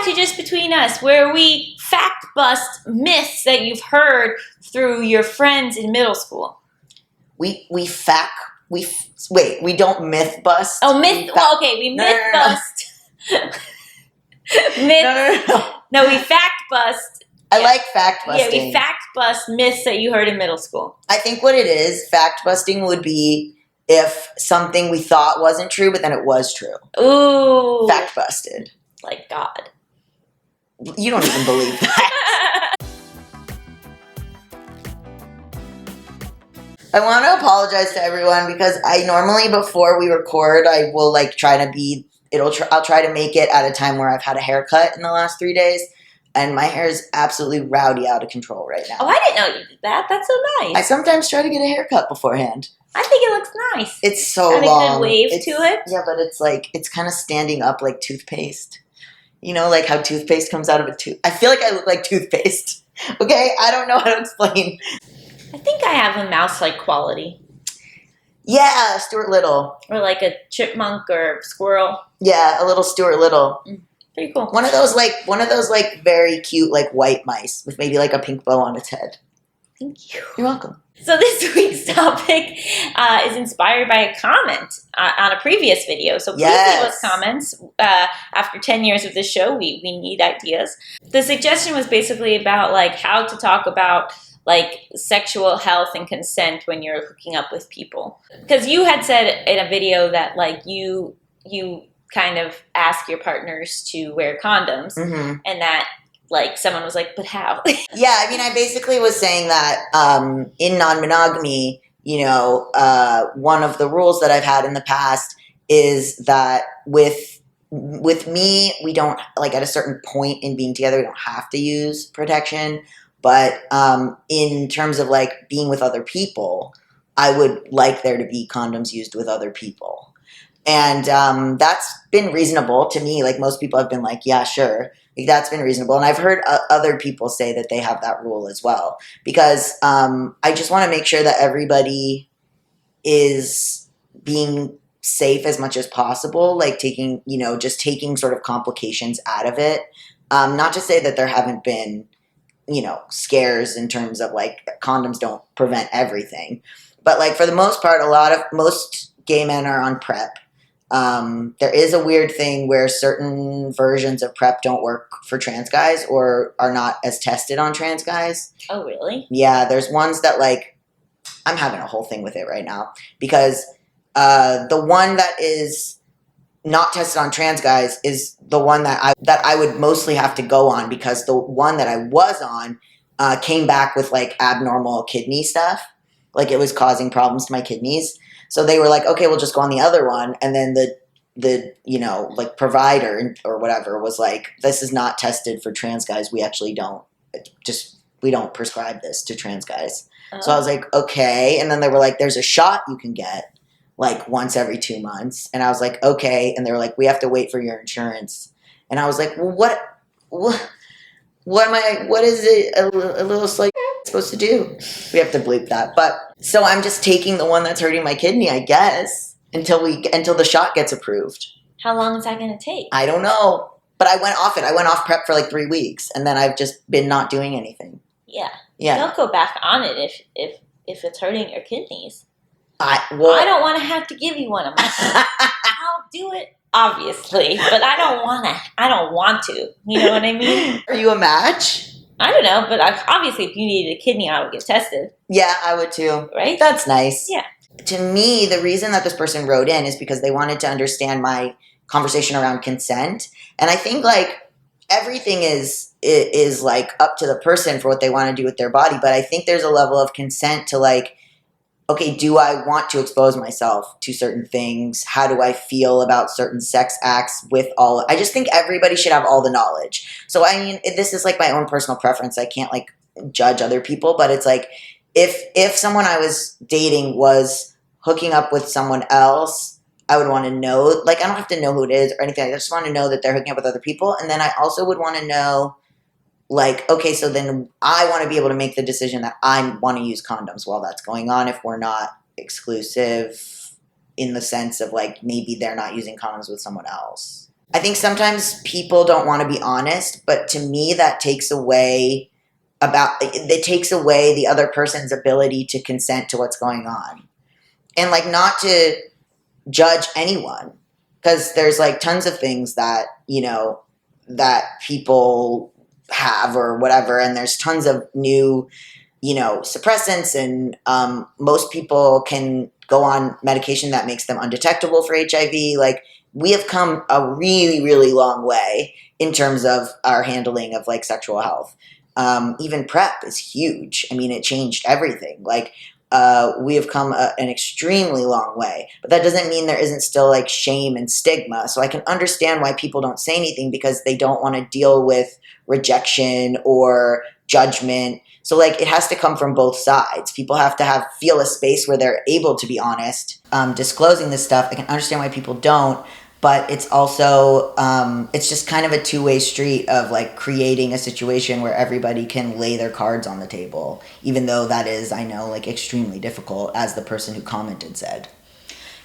back to Just Between Us, where we fact bust myths that you've heard through your friends in middle school. We don't myth bust. Oh, myth. Well, okay, we myth bust. Myth. No, we fact bust. I like fact busting. Yeah, we fact bust myths that you heard in middle school. I think what it is, fact busting would be if something we thought wasn't true, but then it was true. Ooh. Fact busted. Like God. You don't even believe that. I want to apologize to everyone because I normally, before we record, I will like try to be, I'll try to make it at a time where I've had a haircut in the last 3 days. And my hair is absolutely rowdy out of control right now. Oh, I didn't know you did that. That's so nice. I sometimes try to get a haircut beforehand. I think it looks nice. It's so and long. And a good wave to it. Yeah, but it's kind of standing up like toothpaste. You know, like how toothpaste comes out of a tooth. I feel like I look like toothpaste. Okay? I don't know how to explain. I think I have a mouse-like quality. Yeah, Stuart Little. Or like a chipmunk or squirrel. Yeah, a little Stuart Little. Pretty cool. One of those very cute like white mice with maybe like a pink bow on its head. Thank you. You're welcome. So this week's topic is inspired by a comment on a previous video. So please leave us comments. After 10 years of this show, we need ideas. The suggestion was basically about like how to talk about like sexual health and consent when you're hooking up with people. Because you had said in a video that like you kind of ask your partners to wear condoms, and that like someone was like, but how? Yeah, I mean, I basically was saying that in non-monogamy, you know, one of the rules that I've had in the past is that with me, we don't, like at a certain point in being together, we don't have to use protection. But in terms of like being with other people, I would like there to be condoms used with other people. And that's been reasonable to me. Like most people have been like, yeah, sure. Like, that's been reasonable. And I've heard other people say that they have that rule as well. Because I just want to make sure that everybody is being safe as much as possible. Like taking sort of complications out of it. Not to say that there haven't been, you know, scares in terms of like condoms don't prevent everything. But like for the most part, most gay men are on PrEP. There is a weird thing where certain versions of PrEP don't work for trans guys or are not as tested on trans guys. Oh, really? Yeah, there's ones that like, I'm having a whole thing with it right now because the one that is not tested on trans guys is the one that I would mostly have to go on because the one that I was on came back with like abnormal kidney stuff. Like it was causing problems to my kidneys. So they were like, okay, we'll just go on the other one. And then the you know, like provider or whatever was like, this is not tested for trans guys. We actually we don't prescribe this to trans guys. So I was like, okay. And then they were like, there's a shot you can get like once every 2 months. And I was like, okay. And they were like, we have to wait for your insurance. And I was like, well, what is it a little slight supposed to do? We have to bleep that. But so I'm just taking the one that's hurting my kidney, I guess, until the shot gets approved. How long is that going to take? I don't know. But I went off it. I went off PrEP for like 3 weeks, and then I've just been not doing anything. Yeah. Yeah. Don't go back on it if it's hurting your kidneys. I don't want to have to give you one of mine. I'll do it, obviously, but I don't want to. You know what I mean? Are you a match? I don't know, but obviously if you needed a kidney, I would get tested. Yeah, I would too. Right? That's nice. Yeah. To me, the reason that this person wrote in is because they wanted to understand my conversation around consent. And I think like everything is like up to the person for what they want to do with their body. But I think there's a level of consent to like, okay, do I want to expose myself to certain things? How do I feel about certain sex acts I just think everybody should have all the knowledge. So, I mean, this is like my own personal preference. I can't like judge other people, but it's like, if someone I was dating was hooking up with someone else, I would want to know, like, I don't have to know who it is or anything. I just want to know that they're hooking up with other people. And then I also would want to know, like, okay, so then I want to be able to make the decision that I want to use condoms while that's going on if we're not exclusive in the sense of, like, maybe they're not using condoms with someone else. I think sometimes people don't want to be honest, but to me that takes away the other person's ability to consent to what's going on. And like, not to judge anyone, because there's like tons of things that, you know, that people have or whatever, and there's tons of new, you know, suppressants, and most people can go on medication that makes them undetectable for HIV. Like, we have come a really, really long way in terms of our handling of like sexual health. Even PrEP is huge. I mean, it changed everything. Like, we have come an extremely long way, but that doesn't mean there isn't still like shame and stigma. So I can understand why people don't say anything, because they don't want to deal with rejection or judgment. So like, it has to come from both sides. People have to feel a space where they're able to be honest, disclosing this stuff. I can understand why people don't, but it's also, it's just kind of a two-way street of like creating a situation where everybody can lay their cards on the table, even though that is, I know, like extremely difficult, as the person who commented said.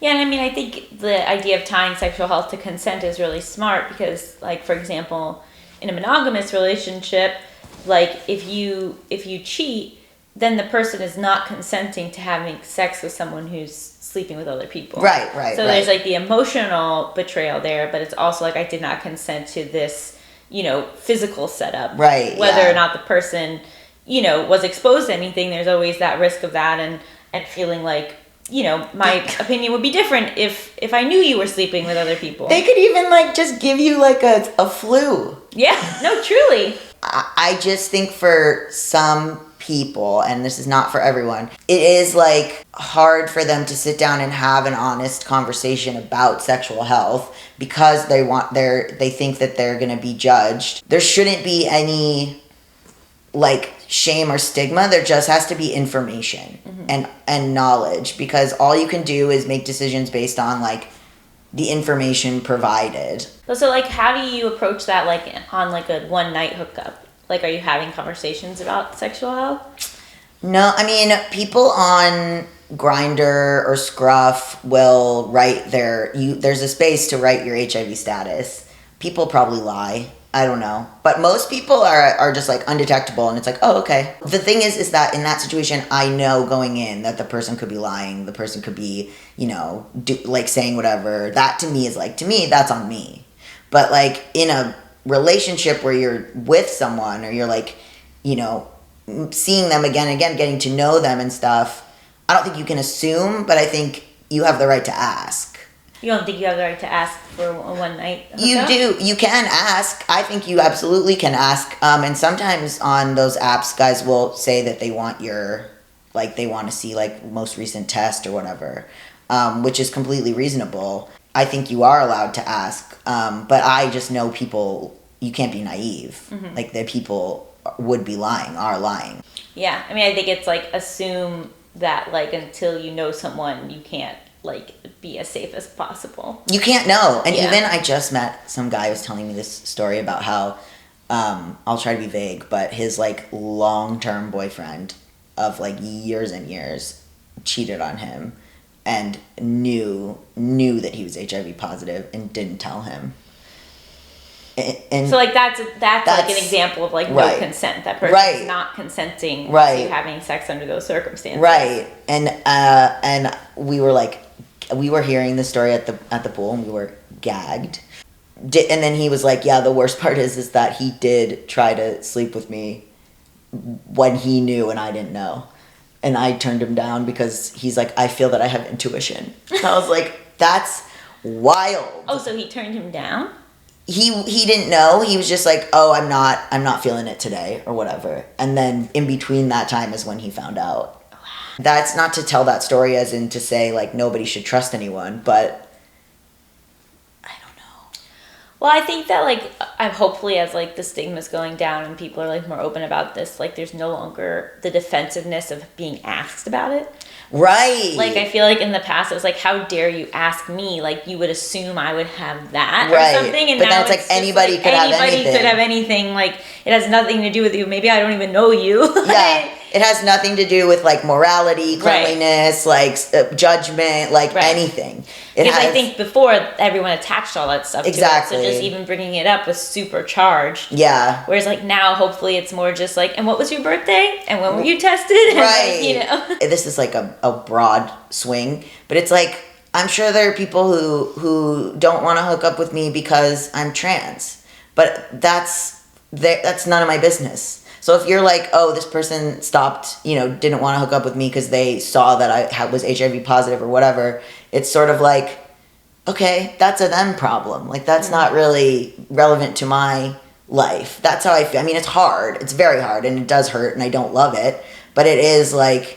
Yeah, and I mean, I think the idea of tying sexual health to consent is really smart, because like, for example, in a monogamous relationship, like if you cheat, then the person is not consenting to having sex with someone who's sleeping with other people. Right. So there's like the emotional betrayal there, but it's also like, I did not consent to this, you know, physical setup. Right. Whether or not the person, you know, was exposed to anything, there's always that risk of that, and feeling like, you know, my opinion would be different if I knew you were sleeping with other people. They could even like just give you like a flu. Yeah, no, truly. I just think for some people, and this is not for everyone, it is like hard for them to sit down and have an honest conversation about sexual health, because they think that they're going to be judged. There shouldn't be any like shame or stigma. There just has to be information and knowledge, because all you can do is make decisions based on like the information provided. So like, how do you approach that, like on like a one night hookup? Like, are you having conversations about sexual health? No, I mean, people on Grindr or Scruff will write there's a space to write your HIV status. People probably lie. I don't know. But most people are just like undetectable, and it's like, oh, okay. The thing is that in that situation, I know going in that the person could be lying. The person could be, you know, like saying whatever. That to me, that's on me. But like in a relationship where you're with someone, or you're like, you know, seeing them again and again, getting to know them and stuff, I don't think you can assume, but I think you have the right to ask. You don't think you have the right to ask for a one night hookup? You do. You can ask. I think you absolutely can ask. And sometimes on those apps, guys will say that they want they want to see like most recent test or whatever, which is completely reasonable. I think you are allowed to ask. But I just know people, you can't be naive. Mm-hmm. Like, the people would be lying, are lying. Yeah. I mean, I think it's like, assume that like until you know someone, you can't like be as safe as possible. You can't know. And even I just met some guy who was telling me this story about how, I'll try to be vague, but his like long-term boyfriend of like years and years cheated on him, and knew that he was HIV positive and didn't tell him. And so like that's like an example of like no consent. That person is not consenting to having sex under those circumstances. Right. And we were hearing the story at the pool, and we were gagged. And then he was like, yeah, the worst part is that he did try to sleep with me when he knew and I didn't know. And I turned him down because he's like, I feel that I have intuition. And I was like, that's wild. Oh, so he turned him down? He didn't know. He was just like, oh, I'm not feeling it today or whatever. And then in between that time is when he found out. Wow. That's not to tell that story as in to say like nobody should trust anyone, but I don't know. Well, I think that like hopefully as like the stigma's going down and people are like more open about this, like there's no longer the defensiveness of being asked about it. Right. Like, I feel like in the past it was like, how dare you ask me? Like, you would assume I would have that or something. And but now then it's like anybody could have anything. Like, it has nothing to do with you. Maybe I don't even know you. Yeah. It has nothing to do with like morality, cleanliness, like judgment, like anything. Because I think before everyone attached all that stuff exactly. to it, so just even bringing it up was supercharged. Yeah. Whereas like now, hopefully, it's more just like, and what was your birthday? And when were you tested? Right. Like, you know. This is like a broad swing, but it's like I'm sure there are people who don't want to hook up with me because I'm trans, but that's none of my business. So if you're like, oh, this person stopped, didn't want to hook up with me because they saw that I was HIV positive or whatever, it's sort of like, okay, that's a them problem. Like, that's not really relevant to my life. That's how I feel. I mean, it's hard. It's very hard, and it does hurt, and I don't love it. But it is like,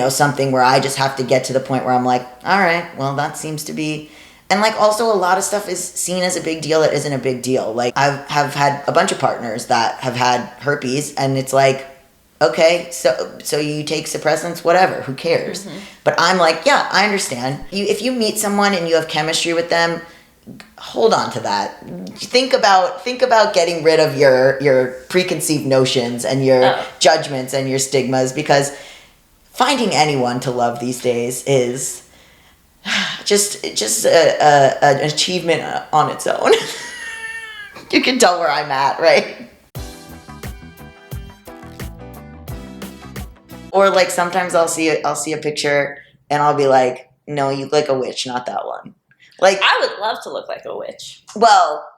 something where I just have to get to the point where I'm like, all right, well, that seems to be... And, like, also a lot of stuff is seen as a big deal that isn't a big deal. Like, I have had a bunch of partners that have had herpes, and it's like, okay, so you take suppressants, whatever, who cares? Mm-hmm. But I'm like, yeah, I understand. If you meet someone and you have chemistry with them, hold on to that. Think about getting rid of your preconceived notions and your judgments and your stigmas, because finding anyone to love these days is... just an achievement on its own. You can tell where I'm at, right? Or like sometimes I'll see a picture and I'll be like, no, you look like a witch, not that one. Like, I would love to look like a witch. Well,